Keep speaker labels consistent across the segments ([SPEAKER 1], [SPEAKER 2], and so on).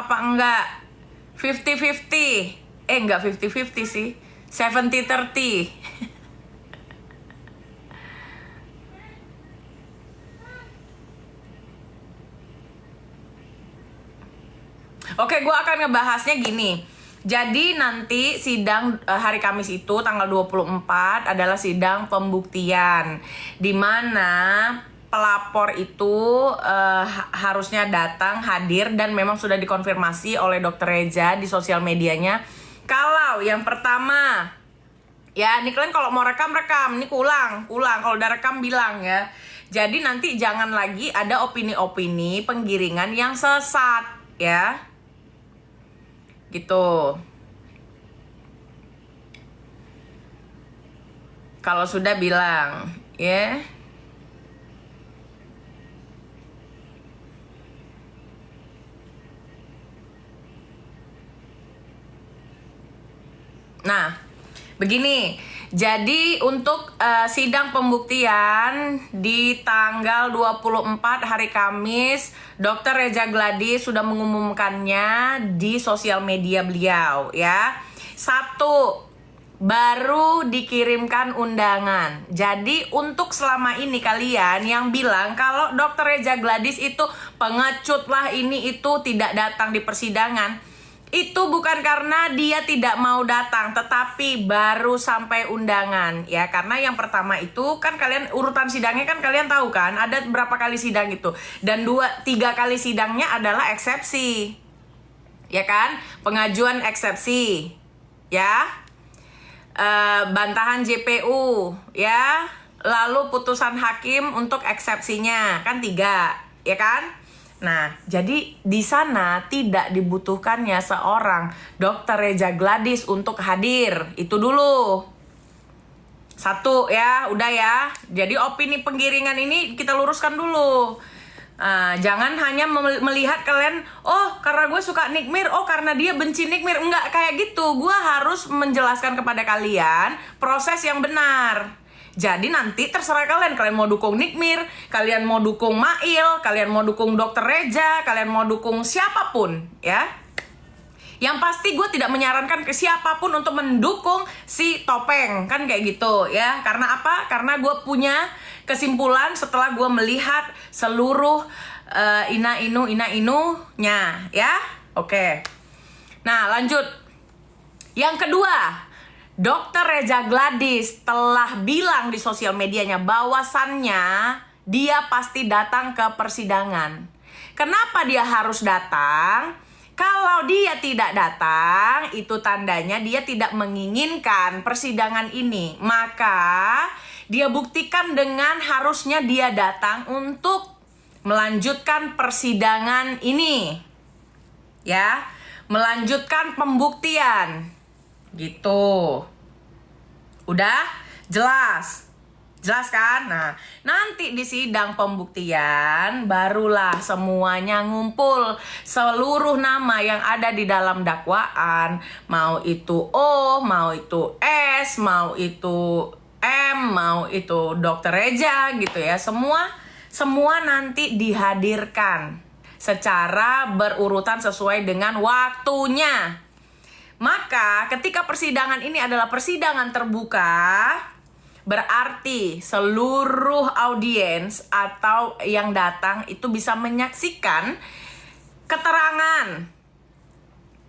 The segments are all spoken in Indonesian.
[SPEAKER 1] apa enggak? 50-50. Enggak 50-50 sih. 70-30. Oke, gue akan ngebahasnya gini. Jadi nanti sidang hari Kamis itu tanggal 24 adalah sidang pembuktian, di mana pelapor itu harusnya datang hadir dan memang sudah dikonfirmasi oleh Dokter Reza di sosial medianya. Kalau yang pertama, ya ini kalian kalau mau rekam, ini ulang. Kalau udah rekam bilang ya. Jadi nanti jangan lagi ada opini-opini penggiringan yang sesat ya. Gitu. Kalau sudah bilang, ya. Nah, begini. Jadi untuk sidang pembuktian di tanggal 24 hari Kamis, Dr. Reza Gladys sudah mengumumkannya di sosial media beliau ya. 1, baru dikirimkan undangan. Jadi untuk selama ini kalian yang bilang kalau Dr. Reza Gladys itu pengecut lah ini itu tidak datang di persidangan, itu bukan karena dia tidak mau datang, tetapi baru sampai undangan ya. Karena yang pertama itu kan kalian urutan sidangnya kan kalian tahu kan, ada berapa kali sidang itu, dan 2-3 kali sidangnya adalah eksepsi ya kan, pengajuan eksepsi ya, bantahan JPU ya, lalu putusan hakim untuk eksepsinya kan 3 ya kan. Nah, jadi di sana tidak dibutuhkannya seorang Dr. Reza Gladys untuk hadir. Itu dulu. 1 ya, udah ya. Jadi opini penggiringan ini kita luruskan dulu. Jangan hanya melihat kalian, oh karena gue suka Nick Mir, oh karena dia benci Nick Mir. Enggak kayak gitu. Gue harus menjelaskan kepada kalian proses yang benar. Jadi nanti terserah kalian mau dukung Nick Mir, kalian mau dukung Mail, kalian mau dukung Dr. Reza, kalian mau dukung siapapun ya. Yang pasti gue tidak menyarankan ke siapapun untuk mendukung si Topeng, kan kayak gitu ya. Karena apa? Karena gue punya kesimpulan setelah gue melihat seluruh ina-inunya ya. Oke. Nah lanjut. Yang kedua, Dr. Reza Gladys telah bilang di sosial medianya bahwasannya dia pasti datang ke persidangan. Kenapa dia harus datang? Kalau dia tidak datang, itu tandanya dia tidak menginginkan persidangan ini. Maka dia buktikan dengan harusnya dia datang untuk melanjutkan persidangan ini. Ya, melanjutkan pembuktian. Gitu. Udah? Jelas? Jelas kan? Nah, nanti di sidang pembuktian barulah semuanya ngumpul. Seluruh nama yang ada di dalam dakwaan, mau itu O, mau itu S, mau itu M, mau itu Dr. Reza gitu ya. Semua nanti dihadirkan secara berurutan sesuai dengan waktunya. Maka ketika persidangan ini adalah persidangan terbuka, berarti seluruh audiens atau yang datang itu bisa menyaksikan keterangan,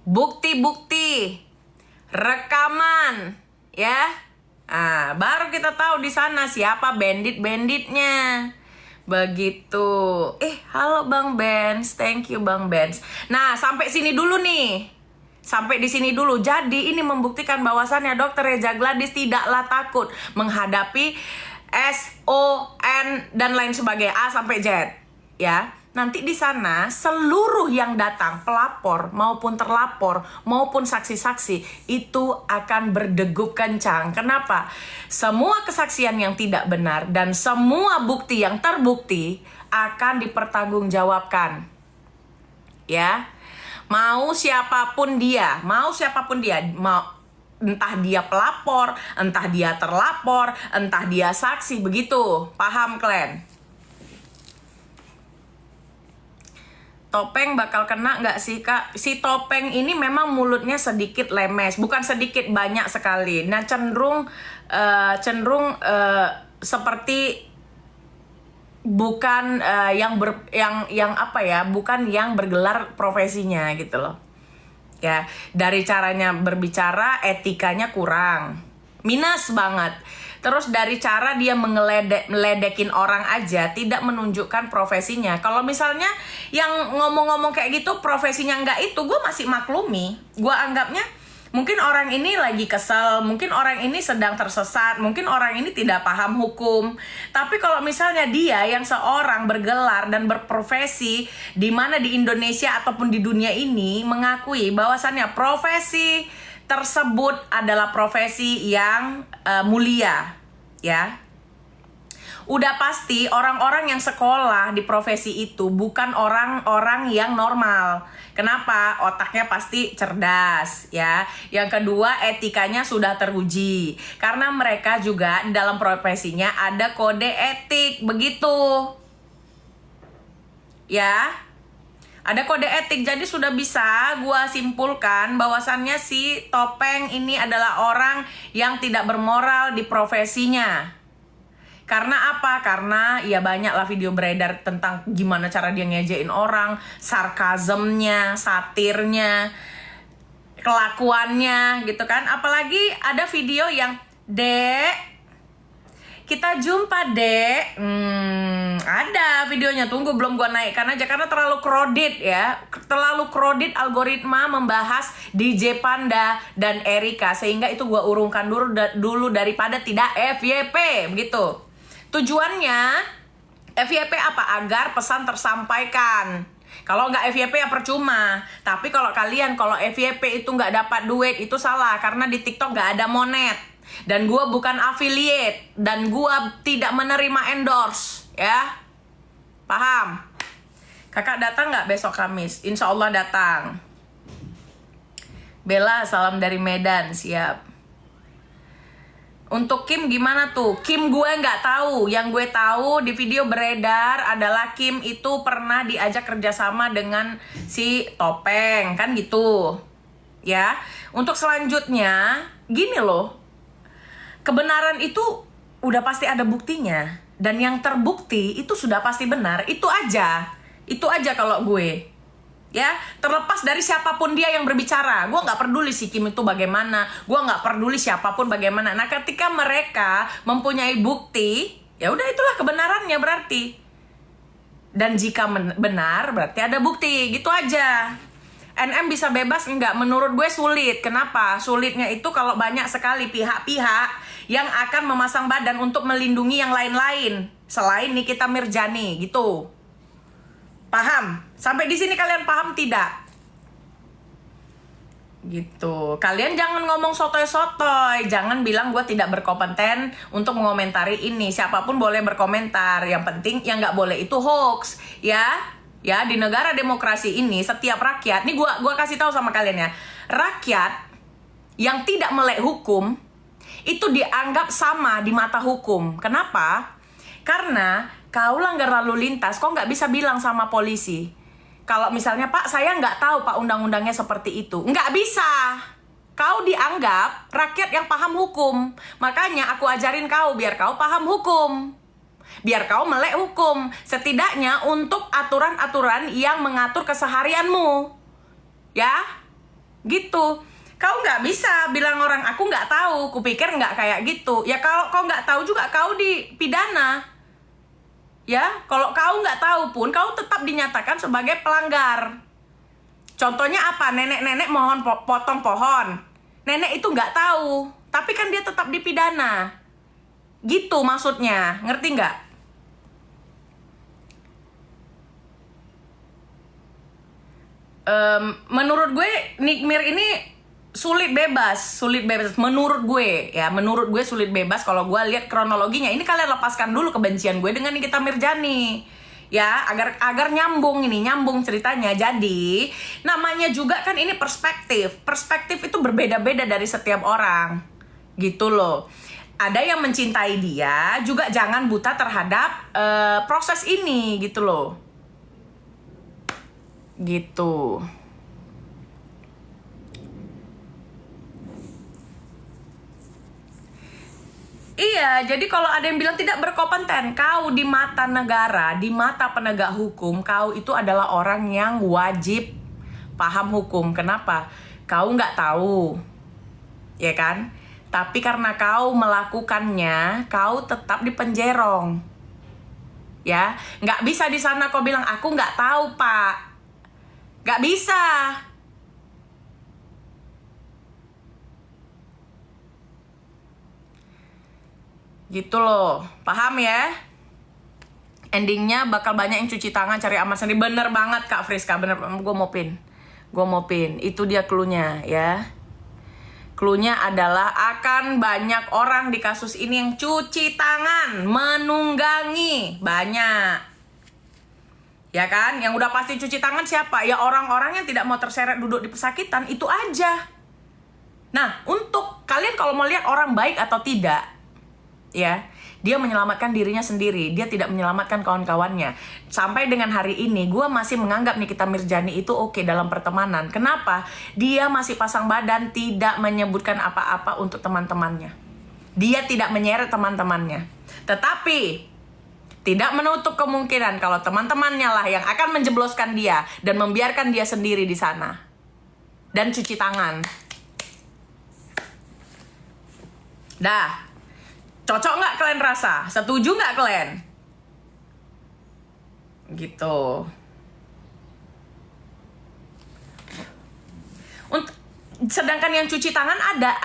[SPEAKER 1] bukti-bukti, rekaman, ya. Nah, baru kita tahu di sana siapa bandit-banditnya. Begitu. Halo Bang Benz, thank you Bang Benz. Nah, sampai sini dulu nih. Sampai di sini dulu. Jadi ini membuktikan bahwasannya Dr. Reza Gladys tidaklah takut menghadapi SON dan lain sebagainya, A sampai Z. Ya, nanti di sana seluruh yang datang, pelapor maupun terlapor maupun saksi-saksi itu akan berdegup kencang. Kenapa? Semua kesaksian yang tidak benar dan semua bukti yang terbukti akan dipertanggungjawabkan. Ya. Mau siapapun dia, mau entah dia pelapor, entah dia terlapor, entah dia saksi, begitu. Paham kalian? Topeng bakal kena nggak sih Kak? Si Topeng ini memang mulutnya sedikit lemes, bukan sedikit, banyak sekali. Nah cenderung seperti bukan yang apa ya, bukan yang bergelar profesinya gitu loh. Ya, dari caranya berbicara, etikanya kurang, minus banget. Terus dari cara dia meledekin orang aja, tidak menunjukkan profesinya. Kalau misalnya yang ngomong-ngomong kayak gitu profesinya enggak, itu gue masih maklumi. Gue anggapnya mungkin orang ini lagi kesel, mungkin orang ini sedang tersesat, mungkin orang ini tidak paham hukum. Tapi kalau misalnya dia yang seorang bergelar dan berprofesi di mana di Indonesia ataupun di dunia ini mengakui bahwasannya profesi tersebut adalah profesi yang mulia, ya. Udah pasti orang-orang yang sekolah di profesi itu bukan orang-orang yang normal. Kenapa? Otaknya pasti cerdas, ya. Yang kedua, etikanya sudah teruji. Karena mereka juga di dalam profesinya ada kode etik, begitu. Ya. Ada kode etik, jadi sudah bisa gua simpulkan bahwasannya si Topeng ini adalah orang yang tidak bermoral di profesinya. Karena apa? Karena ya banyak lah video beredar tentang gimana cara dia ngejein orang, sarkazemnya, satirnya, kelakuannya gitu kan. Apalagi ada video yang, "Dek, kita jumpa dek." Ada videonya, tunggu belum gua naikkan aja karena terlalu crowded ya. Terlalu crowded algoritma membahas DJ Panda dan Erika, sehingga itu gua urungkan dulu daripada tidak FYP begitu. Tujuannya FYP apa? Agar pesan tersampaikan. Kalau nggak FYP ya percuma. Tapi kalau FYP itu nggak dapat duit, itu salah. Karena di TikTok nggak ada monet. Dan gue bukan affiliate. Dan gue tidak menerima endorse. Ya, paham? Kakak datang nggak besok Kamis? Insya Allah datang. Bella, salam dari Medan. Siap. Untuk Kim gimana tuh? Kim gue nggak tahu. Yang gue tahu di video beredar adalah Kim itu pernah diajak kerjasama dengan si Topeng, kan gitu. Ya. Untuk selanjutnya, gini loh. Kebenaran itu udah pasti ada buktinya. Dan yang terbukti itu sudah pasti benar. Itu aja. Itu aja kalau gue. Ya, terlepas dari siapapun dia yang berbicara, gue nggak peduli si Kim itu bagaimana, gue nggak peduli siapapun bagaimana. Nah, ketika mereka mempunyai bukti, ya udah itulah kebenarannya berarti. Dan jika benar, berarti ada bukti, gitu aja. NM bisa bebas enggak? Menurut gue sulit. Kenapa? Sulitnya itu kalau banyak sekali pihak-pihak yang akan memasang badan untuk melindungi yang lain-lain selain Nikita Mirjani, gitu. Paham? Sampai di sini kalian paham tidak? Gitu. Kalian jangan ngomong sotoy-sotoy. Jangan bilang gue tidak berkompeten untuk mengomentari ini. Siapapun boleh berkomentar. Yang penting yang nggak boleh itu hoax. Ya, ya, di negara demokrasi ini setiap rakyat. Nih gue kasih tahu sama kalian ya. Rakyat yang tidak melek hukum itu dianggap sama di mata hukum. Kenapa? Karena kau langgar lalu lintas, kau nggak bisa bilang sama polisi. Kalau misalnya, Pak, saya nggak tahu Pak undang-undangnya seperti itu. Nggak bisa. Kau dianggap rakyat yang paham hukum. Makanya aku ajarin kau biar kau paham hukum. Biar kau melek hukum. Setidaknya untuk aturan-aturan yang mengatur keseharianmu. Ya, gitu. Kau nggak bisa bilang orang, aku nggak tahu. Kupikir nggak kayak gitu. Ya kalau kau nggak tahu juga kau dipidana. Ya, kalau kau nggak tahu pun, kau tetap dinyatakan sebagai pelanggar. Contohnya apa? Nenek-nenek mohon potong pohon. Nenek itu nggak tahu, tapi kan dia tetap dipidana. Gitu maksudnya, ngerti nggak? Menurut gue, Nikmir ini sulit bebas menurut gue ya, menurut gue sulit bebas kalau gue lihat kronologinya. Ini kalian lepaskan dulu kebencian gue dengan Nikita Mirjani ya, agar nyambung ceritanya. Jadi namanya juga kan ini perspektif itu berbeda-beda dari setiap orang gitu loh. Ada yang mencintai dia juga, jangan buta terhadap proses ini gitu loh. Gitu. Iya, jadi kalau ada yang bilang tidak berkompeten, kau di mata negara, di mata penegak hukum, kau itu adalah orang yang wajib paham hukum. Kenapa? Kau nggak tahu, ya kan? Tapi karena kau melakukannya, kau tetap dipenjerong. Ya, nggak bisa di sana kau bilang aku nggak tahu pak, nggak bisa. Gitu loh, paham ya? Endingnya bakal banyak yang cuci tangan cari aman sendiri. Bener banget Kak Friska, bener. Gue mau pin. Itu dia cluenya ya. Cluenya adalah akan banyak orang di kasus ini yang cuci tangan, menunggangi. Banyak. Ya kan? Yang udah pasti cuci tangan siapa? Ya orang-orang yang tidak mau terseret duduk di pesakitan, itu aja. Nah, untuk kalian kalau mau lihat orang baik atau tidak, ya, dia menyelamatkan dirinya sendiri, dia tidak menyelamatkan kawan-kawannya. Sampai dengan hari ini gue masih menganggap Nikita Mirzani itu oke dalam pertemanan. Kenapa? Dia masih pasang badan, tidak menyebutkan apa-apa untuk teman-temannya. Dia tidak menyeret teman-temannya. Tetapi tidak menutup kemungkinan kalau teman-temannya lah yang akan menjebloskan dia dan membiarkan dia sendiri di sana dan cuci tangan. Dah. Cocok nggak kalian rasa? Setuju nggak kalian? Gitu. Sedangkan yang cuci tangan ada,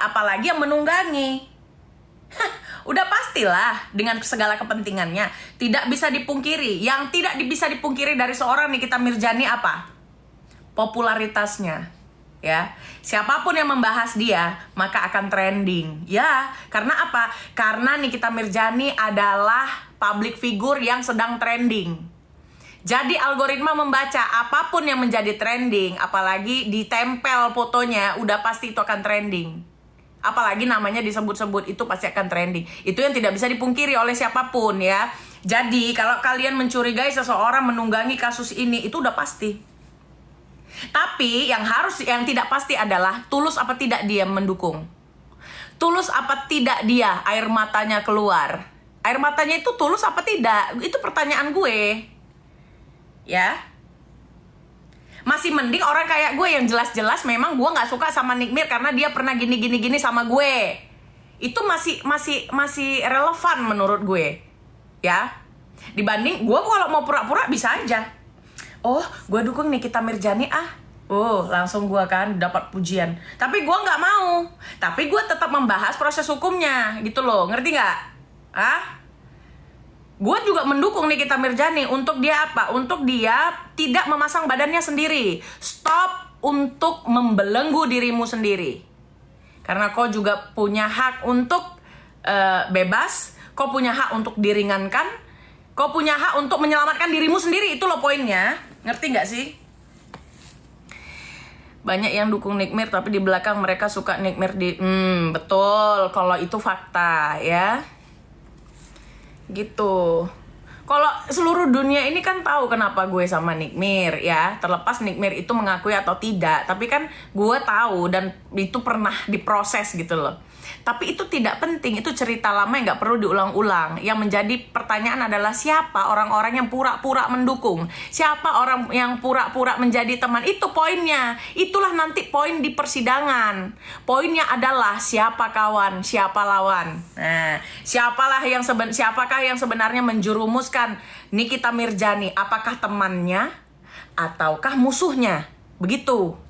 [SPEAKER 1] apalagi yang menunggangi. Udah pastilah dengan segala kepentingannya. Tidak bisa dipungkiri. Yang tidak bisa dipungkiri dari seorang Nikita Mirzani apa? Popularitasnya. Ya, siapapun yang membahas dia maka akan trending. Ya, karena apa? Karena Nikita Mirzani adalah public figure yang sedang trending. Jadi algoritma membaca apapun yang menjadi trending, apalagi ditempel fotonya, udah pasti itu akan trending. Apalagi namanya disebut-sebut, itu pasti akan trending. Itu yang tidak bisa dipungkiri oleh siapapun ya. Jadi kalau kalian mencurigai seseorang menunggangi kasus ini, itu udah pasti. Tapi yang tidak pasti adalah tulus apa tidak dia mendukung. Tulus apa tidak dia air matanya keluar. Air matanya itu tulus apa tidak? Itu pertanyaan gue. Ya. Masih mending orang kayak gue yang jelas-jelas memang gue gak suka sama Nick Mir karena dia pernah gini sama gue. Itu masih relevan menurut gue. Ya. Dibanding gue kalau mau pura-pura bisa aja. Oh, gue dukung Nikita Mirzani Oh, langsung gue kan dapat pujian. Tapi gue nggak mau. Tapi gue tetap membahas proses hukumnya, gitu loh. Ngerti nggak? Gue juga mendukung Nikita Mirzani untuk dia apa? Untuk dia tidak memasang badannya sendiri. Stop untuk membelenggu dirimu sendiri. Karena kau juga punya hak untuk bebas. Kau punya hak untuk diringankan. Kau punya hak untuk menyelamatkan dirimu sendiri. Itu loh poinnya. Ngerti nggak sih? Banyak yang dukung Nick Mir tapi di belakang mereka suka Nick Mir betul. Kalau itu fakta ya. Gitu. Kalau seluruh dunia ini kan tahu kenapa gue sama Nick Mir ya. Terlepas Nick Mir itu mengakui atau tidak. Tapi kan gue tahu dan itu pernah diproses gitu loh. Tapi itu tidak penting, itu cerita lama yang gak perlu diulang-ulang. Yang menjadi pertanyaan adalah siapa orang-orang yang pura-pura mendukung, siapa orang yang pura-pura menjadi teman. Itu poinnya, itulah nanti poin di persidangan. Poinnya adalah siapa kawan, siapa lawan. Nah, siapakah yang sebenarnya menjerumuskan Nikita Mirzani? Apakah temannya ataukah musuhnya? Begitu.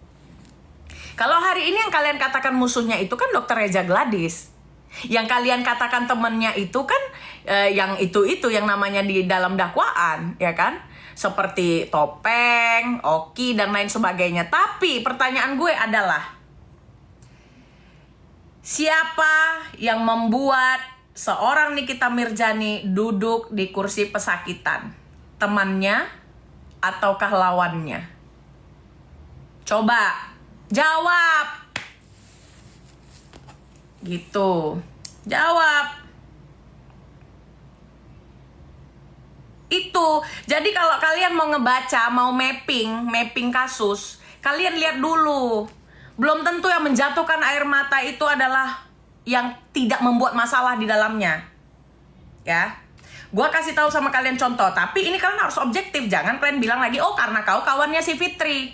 [SPEAKER 1] Kalau hari ini yang kalian katakan musuhnya itu kan Dr. Reza Gladys. Yang kalian katakan temannya itu kan yang itu yang namanya di dalam dakwaan, ya kan? Seperti Topeng, Oki, dan lain sebagainya. Tapi pertanyaan gue adalah, siapa yang membuat seorang Nikita Mirzani duduk di kursi pesakitan? Temannya ataukah lawannya? Coba jawab. Gitu. Jawab. Itu. Jadi kalau kalian mau ngebaca, mau mapping kasus, kalian lihat dulu. Belum tentu yang menjatuhkan air mata itu adalah yang tidak membuat masalah di dalamnya. Ya. Gua kasih tahu sama kalian contoh, tapi ini kalian harus objektif. Jangan kalian bilang lagi, "Oh, karena kau kawannya si Fitri."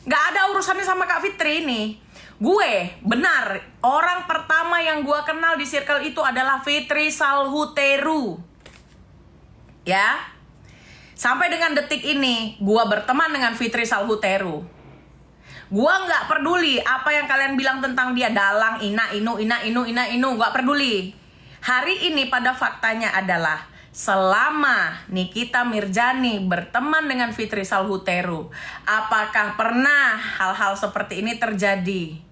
[SPEAKER 1] Gak ada urusannya sama Kak Fitri ini. Gue, benar, orang pertama yang gue kenal di circle itu adalah Fitri Salhuteru. Ya, sampai dengan detik ini gue berteman dengan Fitri Salhuteru. Gue nggak peduli apa yang kalian bilang tentang dia, dalang, ina inu, nggak peduli. Hari ini pada faktanya adalah selama Nikita Mirjani berteman dengan Fitri Salhuteru, apakah pernah hal-hal seperti ini terjadi?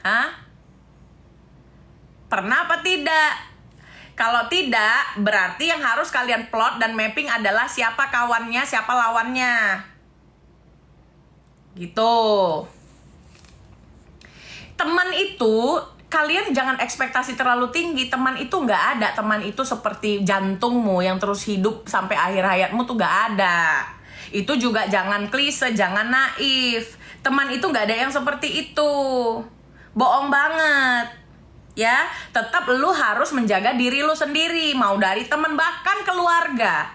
[SPEAKER 1] Hah? Pernah apa tidak? Kalau tidak, berarti yang harus kalian plot dan mapping adalah siapa kawannya, siapa lawannya. Gitu. Teman itu, kalian jangan ekspektasi terlalu tinggi. Teman itu nggak ada. Teman itu seperti jantungmu yang terus hidup sampai akhir hayatmu tuh nggak ada. Itu juga jangan klise, jangan naif. Teman itu nggak ada yang seperti itu. Bohong banget. Ya, tetap lu harus menjaga diri lu sendiri, mau dari teman bahkan keluarga.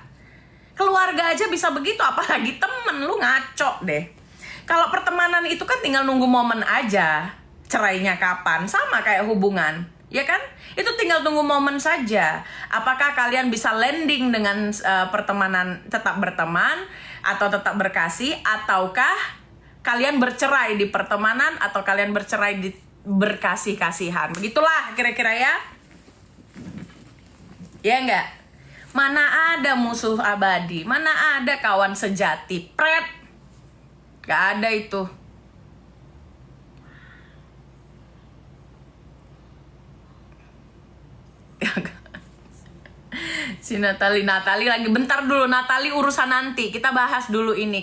[SPEAKER 1] Keluarga aja bisa begitu, apalagi temen. Lu ngaco deh. Kalau pertemanan itu kan tinggal nunggu momen aja. Cerainya kapan, sama kayak hubungan, ya kan? Itu tinggal tunggu momen saja. Apakah kalian bisa landing dengan pertemanan, tetap berteman atau tetap berkasih, ataukah kalian bercerai di pertemanan atau kalian bercerai di berkasih-kasihan. Begitulah kira-kira ya. Ya enggak? Mana ada musuh abadi, mana ada kawan sejati. Pret. Gak ada itu. Si Natali lagi, bentar dulu, Natali urusan nanti. Kita bahas dulu ini.